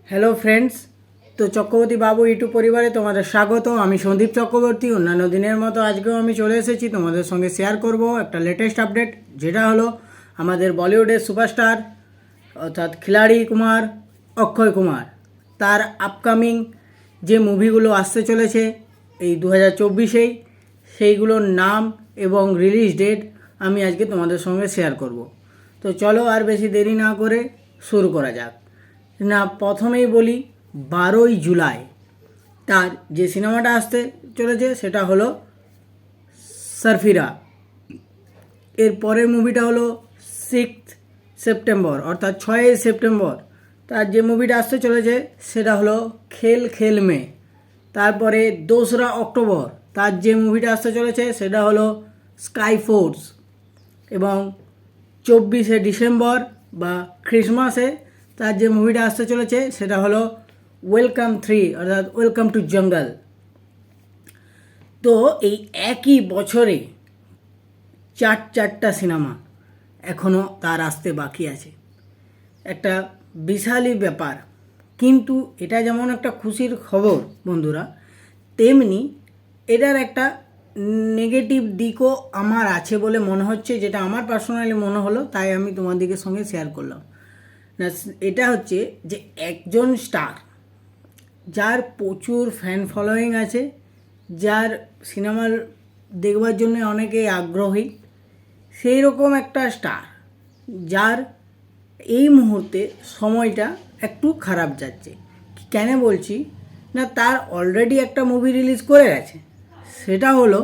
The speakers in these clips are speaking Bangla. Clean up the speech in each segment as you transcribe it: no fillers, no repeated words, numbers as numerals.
হ্যালো ফ্রেন্ডস, তো চক্রবর্তী বাবু ইউটিউব পরিবারে তোমাদের স্বাগত। আমি সন্দীপ চক্রবর্তী। অন্যান্য দিনের মতো আজকেও আমি চলে এসেছি তোমাদের সঙ্গে শেয়ার করব একটা লেটেস্ট আপডেট, যেটা হলো আমাদের বলিউডের সুপারস্টার অর্থাৎ খিলাড়ি কুমার অক্ষয় কুমার, তার আপকামিং যে মুভিগুলো আসতে চলেছে এই 2024-এই, সেইগুলোর নাম এবং রিলিজ ডেট আমি আজকে তোমাদের সঙ্গে শেয়ার করব। তো চলো আর বেশি দেরি না করে শুরু করা যাক। না, প্রথমেই বলি 12ই জুলাই তার যে সিনেমাটা আসতে চলেছে সেটা হলো সারফিরা। এর পরের মুভিটা হলো 6 সেপ্টেম্বর অর্থাৎ 6 সেপ্টেম্বর তার যে মুভিটা আসতে চলেছে সেটা হলো খেল খেল মে। তারপরে 2রা অক্টোবর তার যে মুভিটা আসতে চলেছে সেটা হলো স্কাই ফোর্স। এবং 24শে ডিসেম্বর বা ক্রিসমাসে তার যে মুভিটা আসতে চলেছে সেটা হলো ওয়েলকাম 3 অর্থাৎ ওয়েলকাম টু জঙ্গল। তো এই একই বছরে চারটা সিনেমা এখনও তার আসতে বাকি আছে, একটা বিশালই ব্যাপার। কিন্তু এটা যেমন একটা খুশির খবর বন্ধুরা, তেমনি এটার একটা নেগেটিভ দিকও আমার আছে বলে মনে হচ্ছে, যেটা আমার পার্সোনালি মনে হলো, তাই আমি তোমাদের সঙ্গে শেয়ার করলাম। না, এটা হচ্ছে যে একজন স্টার যার প্রচুর ফ্যান ফলোয়িং আছে, যার সিনেমার দেখবার জন্য অনেকেই আগ্রহী, সেই রকম একটা স্টার যার এই মুহূর্তে সময়টা একটু খারাপ যাচ্ছে। কেন বলছি না, তার অলরেডি একটা মুভি রিলিজ করে গেছে, সেটা হলো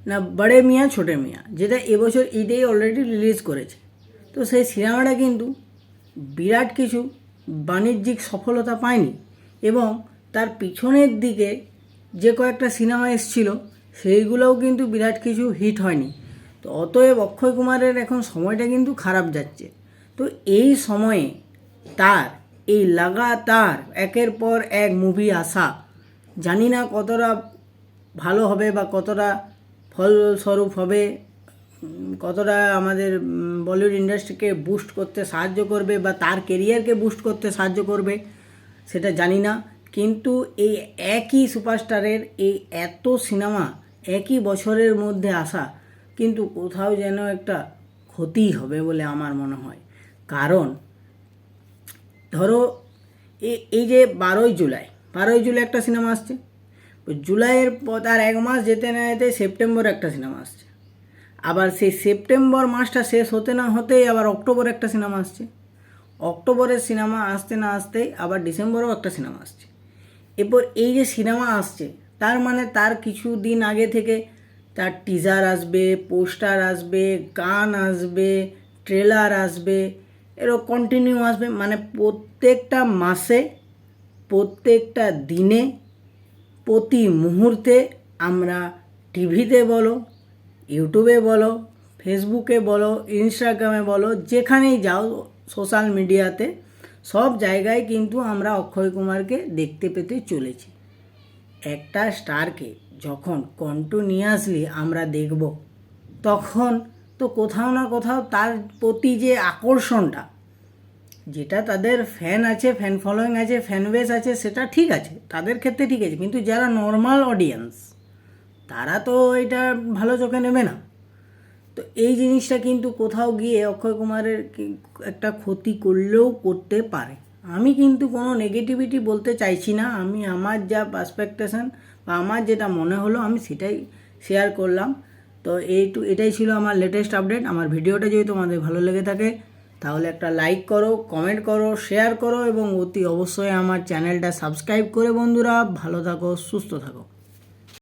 না বড়ে মিয়াঁ ছোটে মিয়াঁ, যেটা এবছর ঈদেই অলরেডি রিলিজ করেছে। তো সেই সিনেমাটা কিন্তু বিরাট কিছু বাণিজ্যিক সফলতা পায়নি, এবং তার পিছনের দিকে যে কয়েকটা সিনেমা এসেছিল সেইগুলোও কিন্তু বিরাট কিছু হিট হয়নি। তো অতএব অক্ষয় কুমারের এখন সময়টা কিন্তু খারাপ যাচ্ছে। তো এই সময়ে তার এই লাগাতার একের পর এক মুভি আসা, জানি না কতটা ভালো হবে বা কতটা ফলস্বরূপ হবে, কতটা আমাদের বলিউড ইন্ডাস্ট্রিকে বুস্ট করতে সাহায্য করবে বা তার কেরিয়ারকে বুস্ট করতে সাহায্য করবে সেটা জানি না। কিন্তু এই একই সুপারস্টারের এই এত সিনেমা একই বছরের মধ্যে আসা কিন্তু কোথাও যেন একটা ক্ষতি হবে বলে আমার মনে হয়। কারণ ধরো এই যে 12ই জুলাই একটা সিনেমা আসছে, জুলাইয়ের পর তার 1 মাস যেতে না যেতে সেপ্টেম্বর একটা সিনেমা আসছে, আবার সেই সেপ্টেম্বর মাসটা শেষ হতে না হতেই আবার অক্টোবরে একটা সিনেমা আসছে, অক্টোবরের সিনেমা আসতে না আসতেই আবার ডিসেম্বরেও একটা সিনেমা আসছে। এরপর এই যে সিনেমা আসছে তার মানে তার কিছু দিন আগে থেকে তার টিজার আসবে, পোস্টার আসবে, গান আসবে, ট্রেলার আসবে, এরকম কন্টিনিউ আসবে। মানে প্রত্যেকটা মাসে, প্রত্যেকটা দিনে, প্রতি মুহূর্তে আমরা টিভিতে বলো, ইউটিউবে বলো, ফেসবুকে বলো, ইনস্টাগ্রামে বলো, যেখানেই যাও সোশ্যাল মিডিয়াতে, সব জায়গায় কিন্তু আমরা অক্ষয় কুমারকে দেখতে পেতে চলেছি। একটা স্টারকে যখন কন্টিনিউয়াসলি আমরা দেখব, তখন তো কোথাও না কোথাও তার প্রতি যে আকর্ষণটা, যেটা তাদের ফ্যান আছে, ফ্যান ফলোয়িং আছে, ফ্যান বেস আছে, সেটা ঠিক আছে, তাদের ক্ষেত্রে ঠিক আছে, কিন্তু যারা নর্মাল অডিয়েন্স তারা তো এটা ভালো চোখে নেবে না। তো এই জিনিসটা কিন্তু কোথাও গিয়ে অক্ষয় কুমারের একটা ক্ষতি করলেও করতে পারে। আমি কিন্তু কোনো নেগেটিভিটি বলতে চাইছি না, আমি আমার যা পার্সপেক্টেশন বা আমার যেটা মনে হলো আমি সেটাই শেয়ার করলাম। তো এটাই ছিল আমার লেটেস্ট আপডেট। আমার ভিডিওটা যদি তোমাদের ভালো লেগে থাকে তাহলে একটা লাইক করো, কমেন্ট করো, শেয়ার করো এবং অতি অবশ্যই আমার চ্যানেলটা সাবস্ক্রাইব করে বন্ধুরা ভালো থাকো, সুস্থ থাকো।